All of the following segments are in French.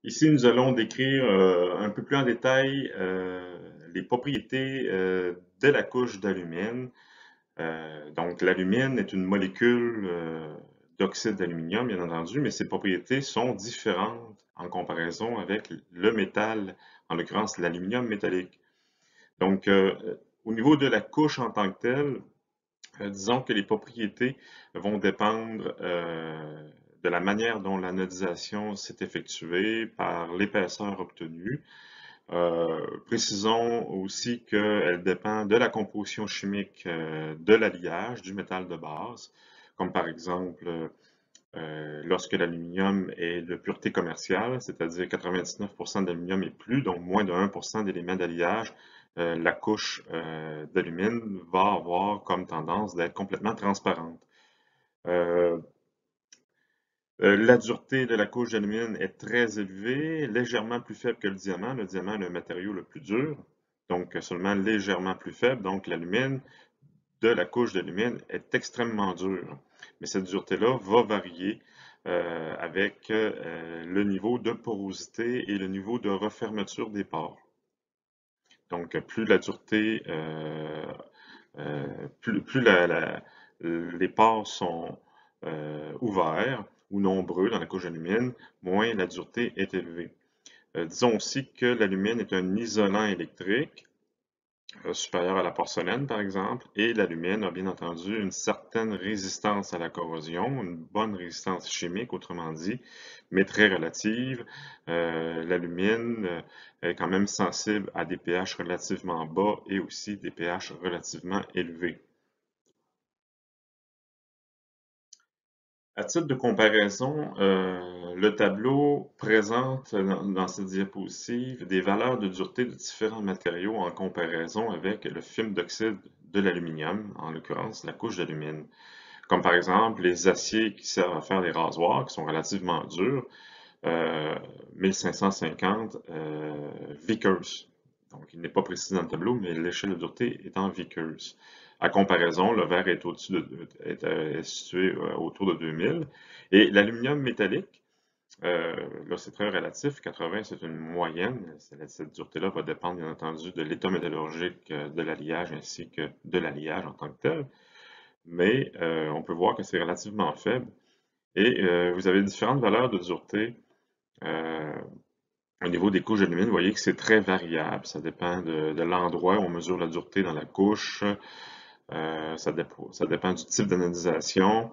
Ici, nous allons décrire un peu plus en détail les propriétés de la couche d'alumine. Donc, l'alumine est une molécule d'oxyde d'aluminium, bien entendu, mais ses propriétés sont différentes en comparaison avec le métal, en l'occurrence l'aluminium métallique. Donc, au niveau de la couche en tant que telle, disons que les propriétés vont dépendre de la manière dont l'anodisation s'est effectuée par l'épaisseur obtenue. Précisons aussi qu'elle dépend de la composition chimique de l'alliage du métal de base, comme par exemple lorsque l'aluminium est de pureté commerciale, c'est-à-dire 99% d'aluminium et plus, donc moins de 1% d'éléments d'alliage, la couche d'alumine va avoir comme tendance d'être complètement transparente. Euh, la dureté de la couche d'alumine est très élevée, légèrement plus faible que le diamant. Le diamant est le matériau le plus dur, donc seulement légèrement plus faible. Donc l'alumine de la couche d'alumine est extrêmement dure. Mais cette dureté-là va varier avec le niveau de porosité et le niveau de refermeture des pores. Donc plus la dureté, plus les pores sont ouverts ou nombreux dans la couche d'alumine, moins la dureté est élevée. Disons aussi que l'alumine est un isolant électrique supérieur à la porcelaine, par exemple, et l'alumine a bien entendu une certaine résistance à la corrosion, une bonne résistance chimique, autrement dit, mais très relative. L'alumine est quand même sensible à des pH relativement bas et aussi des pH relativement élevés. À titre de comparaison, le tableau présente dans cette diapositive des valeurs de dureté de différents matériaux en comparaison avec le film d'oxyde de l'aluminium, en l'occurrence la couche d'alumine. Comme par exemple les aciers qui servent à faire des rasoirs, qui sont relativement durs, 1550 Vickers. Donc il n'est pas précis dans le tableau, mais l'échelle de dureté est en Vickers. À comparaison, le verre est, est situé autour de 2000. Et l'aluminium métallique, là c'est très relatif, 80 c'est une moyenne. Cette dureté-là va dépendre bien entendu de l'état métallurgique de l'alliage ainsi que de l'alliage en tant que tel. Mais on peut voir que c'est relativement faible. Et vous avez différentes valeurs de dureté au niveau des couches d'alumine. Vous voyez que c'est très variable. Ça dépend de l'endroit où on mesure la dureté dans la couche. Ça dépend du type d'anodisation.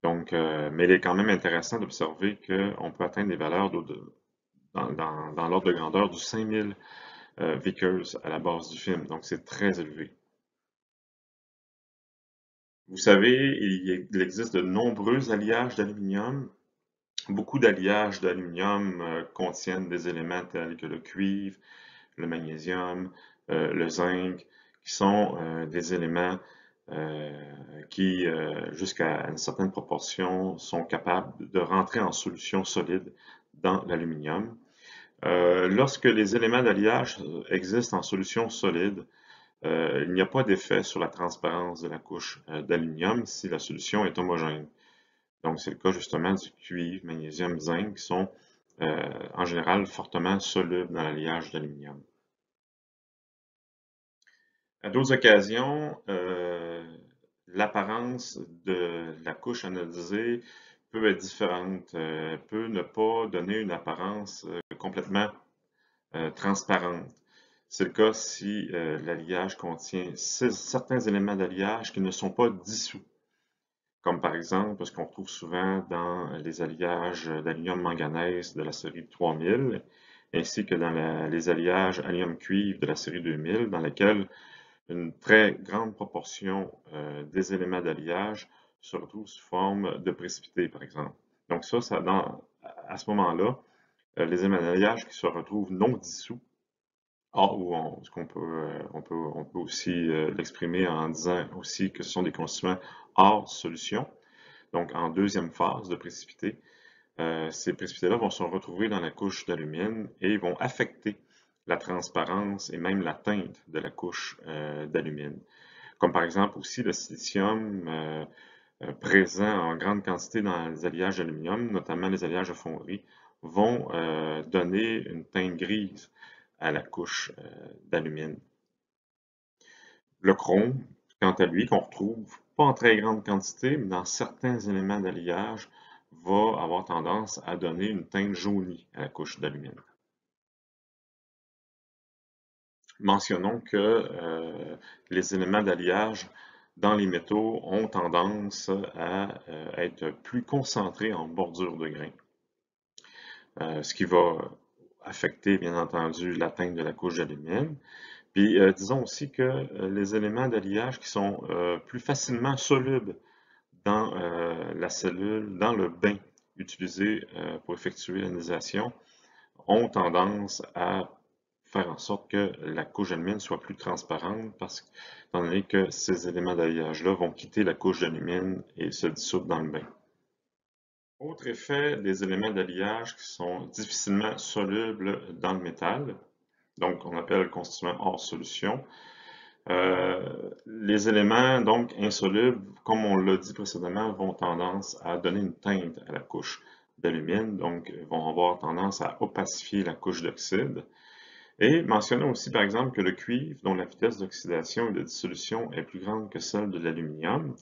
Donc, mais il est quand même intéressant d'observer qu'on peut atteindre des valeurs dans l'ordre de grandeur du 5000 Vickers à la base du film. Donc, c'est très élevé. Vous savez, il existe de nombreux alliages d'aluminium. Beaucoup d'alliages d'aluminium contiennent des éléments tels que le cuivre, le magnésium, le zinc, qui sont des éléments qui, jusqu'à une certaine proportion, sont capables de rentrer en solution solide dans l'aluminium. Lorsque les éléments d'alliage existent en solution solide, il n'y a pas d'effet sur la transparence de la couche d'aluminium si la solution est homogène. Donc, c'est le cas justement du cuivre, magnésium, zinc, qui sont en général fortement solubles dans l'alliage d'aluminium. À d'autres occasions, l'apparence de la couche anodisée peut être différente, peut ne pas donner une apparence complètement transparente. C'est le cas si l'alliage contient certains éléments d'alliage qui ne sont pas dissous, comme par exemple ce qu'on retrouve souvent dans les alliages d'aluminium-manganèse de la série 3000, ainsi que dans les alliages aluminium-cuivre de la série 2000, dans lesquels une très grande proportion des éléments d'alliage se retrouvent sous forme de précipités, par exemple. Donc ça à ce moment-là, les éléments d'alliage qui se retrouvent non dissous, ce qu'on peut, on peut aussi l'exprimer en disant aussi que ce sont des constituants hors solution, donc en deuxième phase de précipité. Ces précipités-là vont se retrouver dans la couche d'alumine et vont affecter la transparence et même la teinte de la couche d'alumine. Comme par exemple aussi le silicium présent en grande quantité dans les alliages d'aluminium, notamment les alliages de fonderie, vont donner une teinte grise à la couche d'alumine. Le chrome, quant à lui, qu'on retrouve pas en très grande quantité, mais dans certains éléments d'alliage, va avoir tendance à donner une teinte jaunie à la couche d'alumine. Mentionnons que les éléments d'alliage dans les métaux ont tendance à être plus concentrés en bordure de grains, ce qui va affecter bien entendu la teinte de la couche d'alumine. Puis disons aussi que les éléments d'alliage qui sont plus facilement solubles dans la cellule, dans le bain utilisé pour effectuer l'ionisation, ont tendance à faire en sorte que la couche d'alumine soit plus transparente étant donné que ces éléments d'alliage-là vont quitter la couche d'alumine et se dissoudre dans le bain. Autre effet des éléments d'alliage qui sont difficilement solubles dans le métal, donc on appelle le constituant hors solution. Les éléments donc insolubles, comme on l'a dit précédemment, vont tendance à donner une teinte à la couche d'alumine, donc vont avoir tendance à opacifier la couche d'oxyde. Et mentionnons aussi par exemple que le cuivre, dont la vitesse d'oxydation et de dissolution est plus grande que celle de l'aluminium,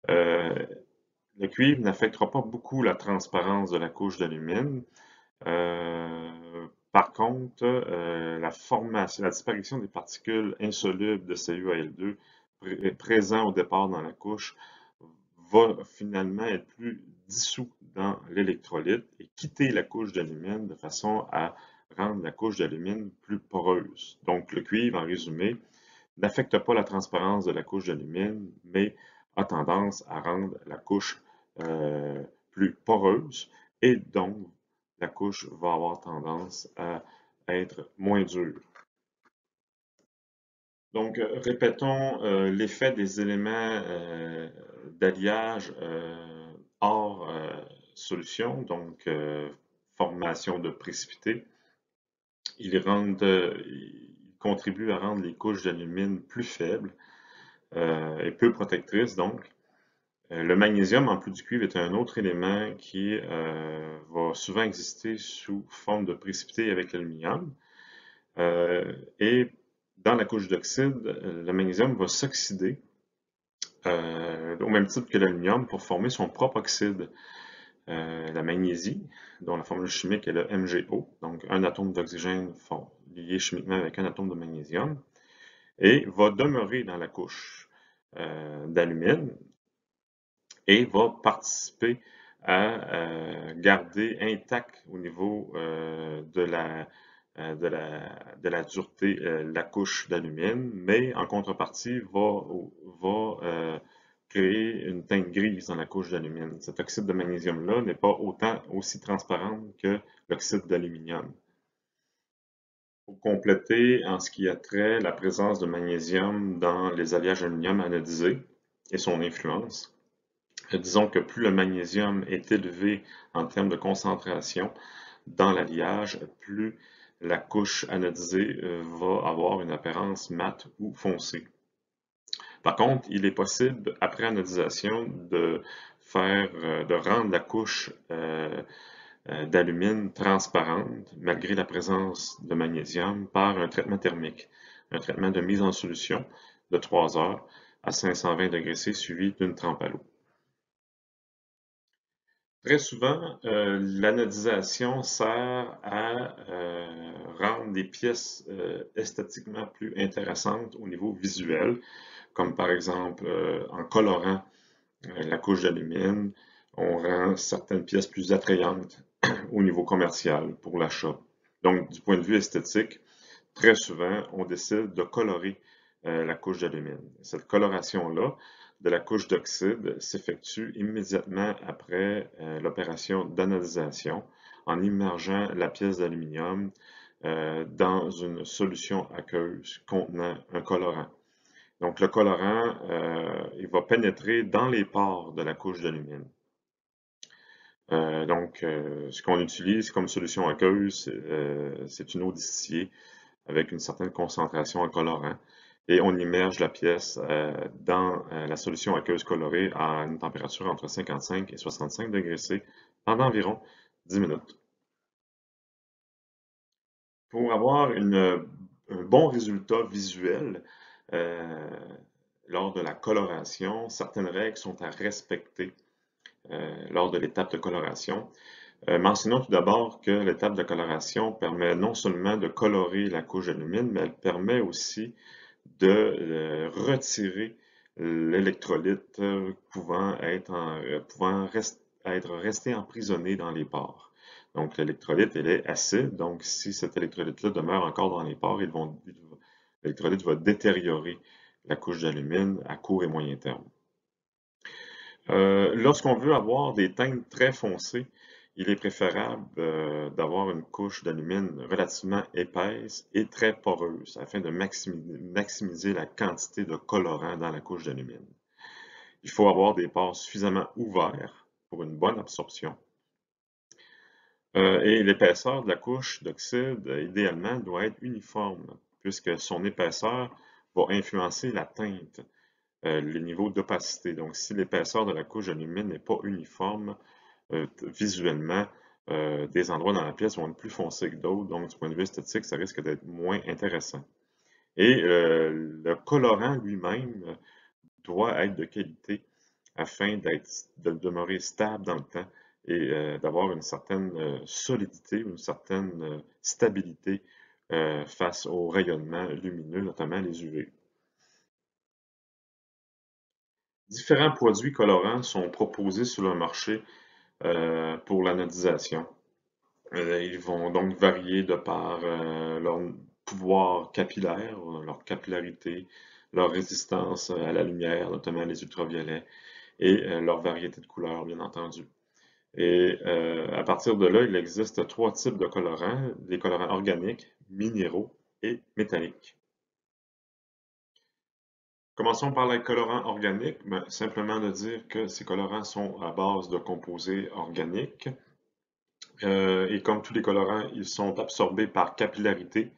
le cuivre n'affectera pas beaucoup la transparence de la couche d'alumine. Par contre, la disparition des particules insolubles de CuAl2 présents au départ dans la couche va finalement être plus dissous dans l'électrolyte et quitter la couche d'alumine de façon à rendre la couche d'alumine plus poreuse. Donc le cuivre, en résumé, n'affecte pas la transparence de la couche d'alumine, mais a tendance à rendre la couche plus poreuse et donc la couche va avoir tendance à être moins dure. Donc, répétons l'effet des éléments d'alliage hors solution, donc formation de précipités. Ils contribuent à rendre les couches d'alumine plus faibles et peu protectrices, donc. Le magnésium, en plus du cuivre, est un autre élément qui va souvent exister sous forme de précipité avec l'aluminium. Et dans la couche d'oxyde, le magnésium va s'oxyder au même titre que l'aluminium pour former son propre oxyde. La magnésie, dont la formule chimique est le MgO, donc un atome d'oxygène lié chimiquement avec un atome de magnésium, et va demeurer dans la couche d'alumine et va participer à garder intact au niveau de la dureté la couche d'alumine, mais en contrepartie va créer une teinte grise dans la couche d'alumine. Cet oxyde de magnésium-là n'est pas aussi transparent que l'oxyde d'aluminium. Pour compléter, en ce qui a trait la présence de magnésium dans les alliages aluminium anodisés et son influence, disons que plus le magnésium est élevé en termes de concentration dans l'alliage, plus la couche anodisée va avoir une apparence mate ou foncée. Par contre, il est possible, après anodisation, de rendre la couche d'alumine transparente, malgré la présence de magnésium, par un traitement thermique, un traitement de mise en solution de 3 heures à 520 degrés C suivi d'une trempe à l'eau. Très souvent, l'anodisation sert à rendre des pièces esthétiquement plus intéressantes au niveau visuel, comme par exemple en colorant la couche d'alumine, on rend certaines pièces plus attrayantes au niveau commercial pour l'achat. Donc, du point de vue esthétique, très souvent, on décide de colorer la couche d'alumine. Cette coloration-là de la couche d'oxyde s'effectue immédiatement après l'opération d'anodisation en immergeant la pièce d'aluminium dans une solution aqueuse contenant un colorant. Donc le colorant, il va pénétrer dans les pores de la couche d'alumine. Ce qu'on utilise comme solution aqueuse, c'est une eau distillée avec une certaine concentration en colorant. Et on immerge la pièce dans la solution aqueuse colorée à une température entre 55 et 65 degrés C pendant environ 10 minutes. Pour avoir un bon résultat visuel euh, lors de la coloration, certaines règles sont à respecter lors de l'étape de coloration. Mentionnons tout d'abord que l'étape de coloration permet non seulement de colorer la couche d'alumine, mais elle permet aussi de retirer l'électrolyte être resté emprisonné dans les pores. Donc l'électrolyte, elle est acide, donc si cet électrolyte-là demeure encore dans les pores, l'électrolyte va détériorer la couche d'alumine à court et moyen terme. Lorsqu'on veut avoir des teintes très foncées, il est préférable d'avoir une couche d'alumine relativement épaisse et très poreuse afin de maximiser la quantité de colorant dans la couche d'alumine. Il faut avoir des pores suffisamment ouverts pour une bonne absorption. Et l'épaisseur de la couche d'oxyde, idéalement, doit être uniforme, puisque son épaisseur va influencer la teinte, les niveaux d'opacité. Donc, si l'épaisseur de la couche d'alumine n'est pas uniforme, visuellement, des endroits dans la pièce vont être plus foncés que d'autres, donc du point de vue esthétique, ça risque d'être moins intéressant. Et le colorant lui-même doit être de qualité afin de demeurer stable dans le temps et d'avoir une certaine solidité, une certaine stabilité face au rayonnement lumineux, notamment les UV. Différents produits colorants sont proposés sur le marché pour l'anodisation. Ils vont donc varier de par leur pouvoir capillaire, leur capillarité, leur résistance à la lumière, notamment les ultraviolets, et leur variété de couleurs, bien entendu. Et à partir de là, il existe trois types de colorants, des colorants organiques, minéraux et métalliques. Commençons par les colorants organiques. Ben, simplement de dire que ces colorants sont à base de composés organiques. Et comme tous les colorants, ils sont absorbés par capillarité.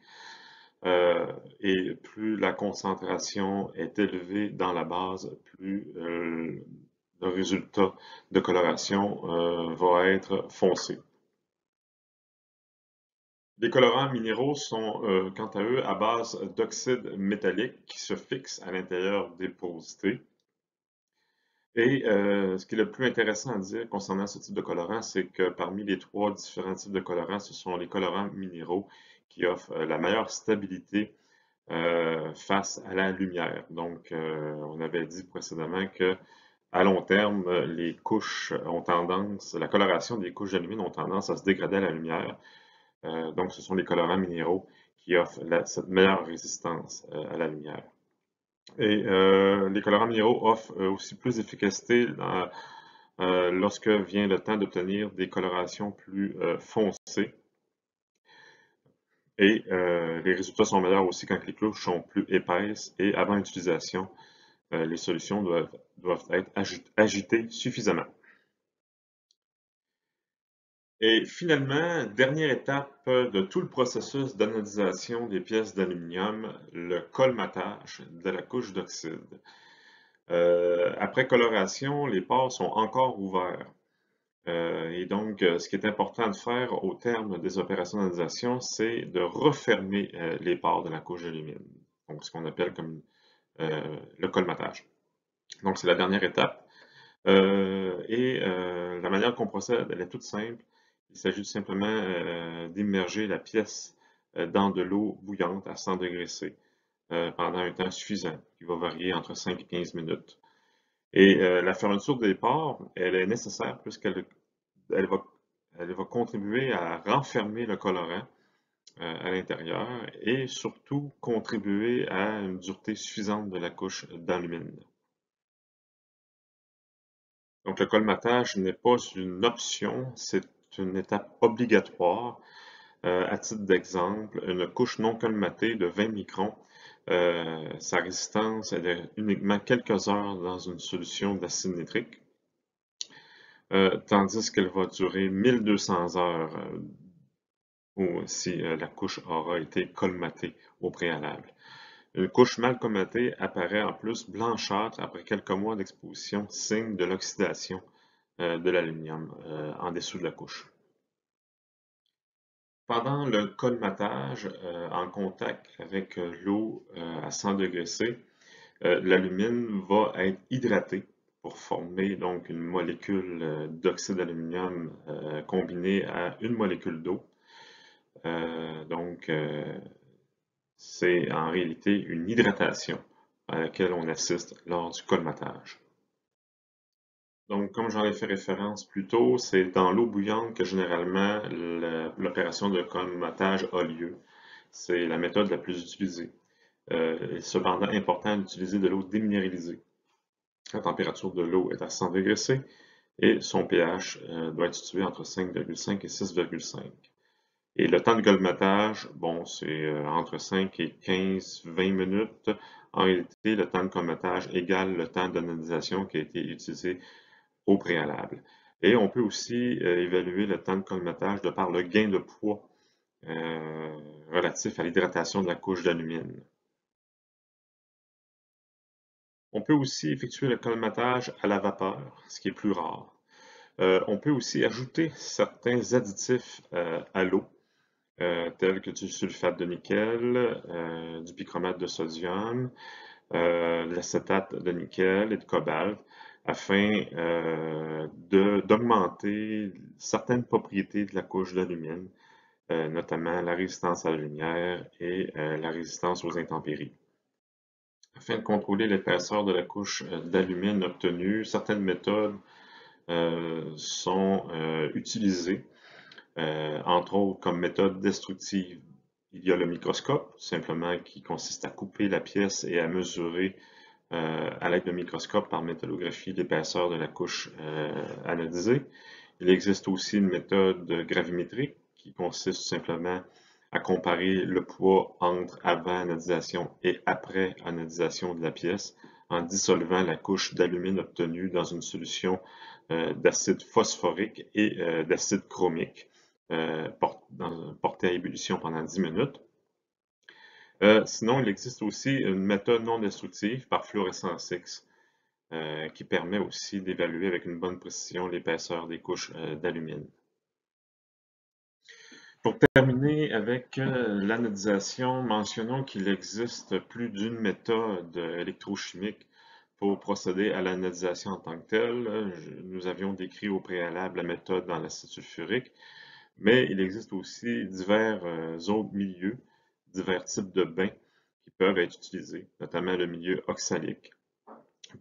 Et plus la concentration est élevée dans la base, plus le résultat de coloration va être foncé. Les colorants minéraux sont, quant à eux, à base d'oxyde métallique qui se fixe à l'intérieur des porosités. Et ce qui est le plus intéressant à dire concernant ce type de colorant, c'est que parmi les trois différents types de colorants, ce sont les colorants minéraux qui offrent la meilleure stabilité face à la lumière. Donc, on avait dit précédemment que à long terme, les couches ont tendance, la coloration des couches d'alumine ont tendance à se dégrader à la lumière. Donc, ce sont les colorants minéraux qui offrent cette meilleure résistance à la lumière. Et les colorants minéraux offrent aussi plus d'efficacité lorsque vient le temps d'obtenir des colorations plus foncées. Et les résultats sont meilleurs aussi quand les couches sont plus épaisses et avant utilisation, les solutions doivent être agitées suffisamment. Et finalement, dernière étape de tout le processus d'anodisation des pièces d'aluminium, le colmatage de la couche d'oxyde. Après coloration, les pores sont encore ouverts. Et donc, ce qui est important de faire au terme des opérations d'anodisation, c'est de refermer les pores de la couche d'alumine. Donc, ce qu'on appelle comme le colmatage. Donc, c'est la dernière étape. La manière qu'on procède, elle est toute simple. Il s'agit simplement d'immerger la pièce dans de l'eau bouillante à 100 degrés C pendant un temps suffisant, qui va varier entre 5 et 15 minutes. Et la fermeture des pores, elle est nécessaire puisqu'elle va contribuer à renfermer le colorant à l'intérieur et surtout contribuer à une dureté suffisante de la couche d'alumine. Donc le colmatage n'est pas une option, c'est une étape obligatoire. À titre d'exemple, une couche non colmatée de 20 microns, sa résistance elle est uniquement quelques heures dans une solution d'acide nitrique, tandis qu'elle va durer 1200 heures si la couche aura été colmatée au préalable. Une couche mal colmatée apparaît en plus blanchâtre après quelques mois d'exposition, signe de l'oxydation de l'aluminium en dessous de la couche. Pendant le colmatage, en contact avec l'eau à 100 degrés C, l'alumine va être hydratée pour former donc une molécule d'oxyde d'aluminium combinée à une molécule d'eau. C'est en réalité une hydratation à laquelle on assiste lors du colmatage. Donc, comme j'en ai fait référence plus tôt, c'est dans l'eau bouillante que généralement l'opération de colmatage a lieu. C'est la méthode la plus utilisée. Il est cependant important d'utiliser de l'eau déminéralisée. La température de l'eau est à 100 degrés C et son pH doit être situé entre 5,5 et 6,5. Et le temps de colmatage, bon, c'est entre 5 et 15-20 minutes. En réalité, le temps de colmatage égale le temps d'anodisation qui a été utilisé au préalable. Et on peut aussi évaluer le temps de colmatage de par le gain de poids relatif à l'hydratation de la couche d'alumine. On peut aussi effectuer le colmatage à la vapeur, ce qui est plus rare. On peut aussi ajouter certains additifs à l'eau, tels que du sulfate de nickel, du bichromate de sodium, de l'acétate de nickel et de cobalt, afin d'augmenter certaines propriétés de la couche d'alumine, notamment la résistance à la lumière et la résistance aux intempéries. Afin de contrôler l'épaisseur de la couche d'alumine obtenue, certaines méthodes sont utilisées, entre autres comme méthode destructive. Il y a le microscope, simplement qui consiste à couper la pièce et à mesurer à l'aide d'un microscope par métallographie l'épaisseur de la couche anodisée. Il existe aussi une méthode gravimétrique qui consiste simplement à comparer le poids entre avant anodisation et après anodisation de la pièce en dissolvant la couche d'alumine obtenue dans une solution d'acide phosphorique et d'acide chromique portée à ébullition pendant 10 minutes. Sinon, il existe aussi une méthode non destructive par fluorescence X qui permet aussi d'évaluer avec une bonne précision l'épaisseur des couches d'alumine. Pour terminer avec l'anodisation, mentionnons qu'il existe plus d'une méthode électrochimique pour procéder à l'anodisation en tant que telle. Nous avions décrit au préalable la méthode dans l'acide sulfurique, mais il existe aussi divers autres milieux, divers types de bains qui peuvent être utilisés, notamment le milieu oxalique.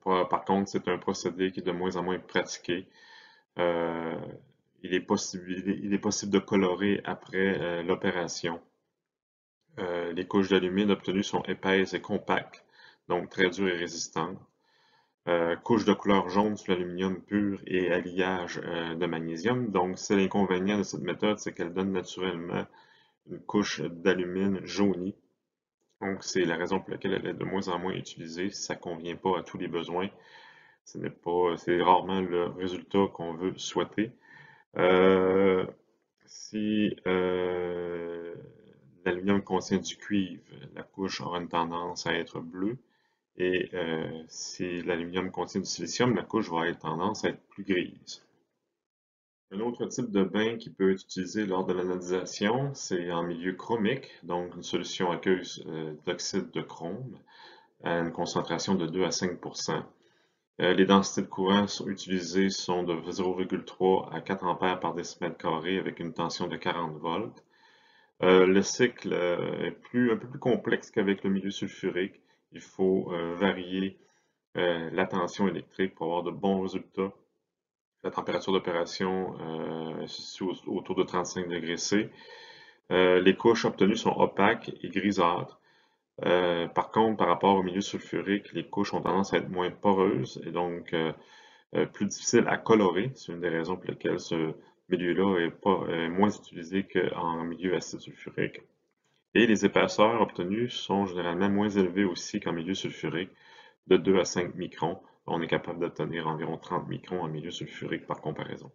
Par contre, c'est un procédé qui est de moins en moins pratiqué. Il est possible de colorer après l'opération. Les couches d'alumine obtenues sont épaisses et compactes, donc très dures et résistantes. Couche de couleur jaune sur l'aluminium pur et alliage de magnésium. Donc, c'est l'inconvénient de cette méthode, c'est qu'elle donne naturellement une couche d'alumine jaunie. Donc, c'est la raison pour laquelle elle est de moins en moins utilisée. Ça ne convient pas à tous les besoins. C'est rarement le résultat qu'on veut souhaiter. Si l'aluminium contient du cuivre, la couche aura une tendance à être bleue. Et si l'aluminium contient du silicium, la couche va avoir tendance à être plus grise. Un autre type de bain qui peut être utilisé lors de l'anodisation, c'est en milieu chromique, donc une solution aqueuse d'oxyde de chrome à une concentration de 2 à 5 Les densités de courant utilisées sont de 0,3 à 4 ampères par décimètre carré avec une tension de 40 volts. Le cycle est un peu plus complexe qu'avec le milieu sulfurique. Il faut varier la tension électrique pour avoir de bons résultats. La température d'opération est située autour de 35 degrés C. Les couches obtenues sont opaques et grisâtres. Par contre, par rapport au milieu sulfurique, les couches ont tendance à être moins poreuses et donc plus difficiles à colorer. C'est une des raisons pour lesquelles ce milieu-là est moins utilisé qu'en milieu acide sulfurique. Et les épaisseurs obtenues sont généralement moins élevées aussi qu'en milieu sulfurique, de 2 à 5 microns. On est capable d'obtenir environ 30 microns en milieu sulfurique par comparaison.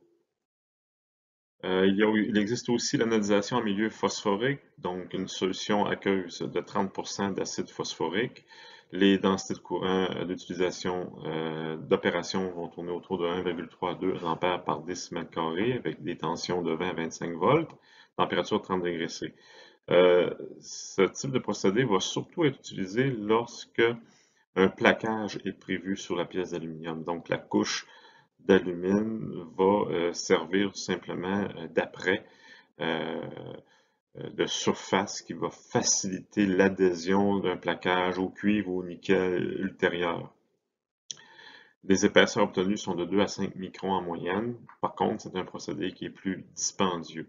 Il existe aussi l'anodisation en milieu phosphorique, donc une solution aqueuse de 30% d'acide phosphorique. Les densités de courant d'utilisation d'opération vont tourner autour de 1,3 à 2 ampères par décimètre carré avec des tensions de 20 à 25 volts. température 30 degrés C. Ce type de procédé va surtout être utilisé lorsque un plaquage est prévu sur la pièce d'aluminium. Donc la couche d'alumine va servir simplement d'après de surface qui va faciliter l'adhésion d'un plaquage au cuivre ou au nickel ultérieur. Les épaisseurs obtenues sont de 2 à 5 microns en moyenne. Par contre, c'est un procédé qui est plus dispendieux.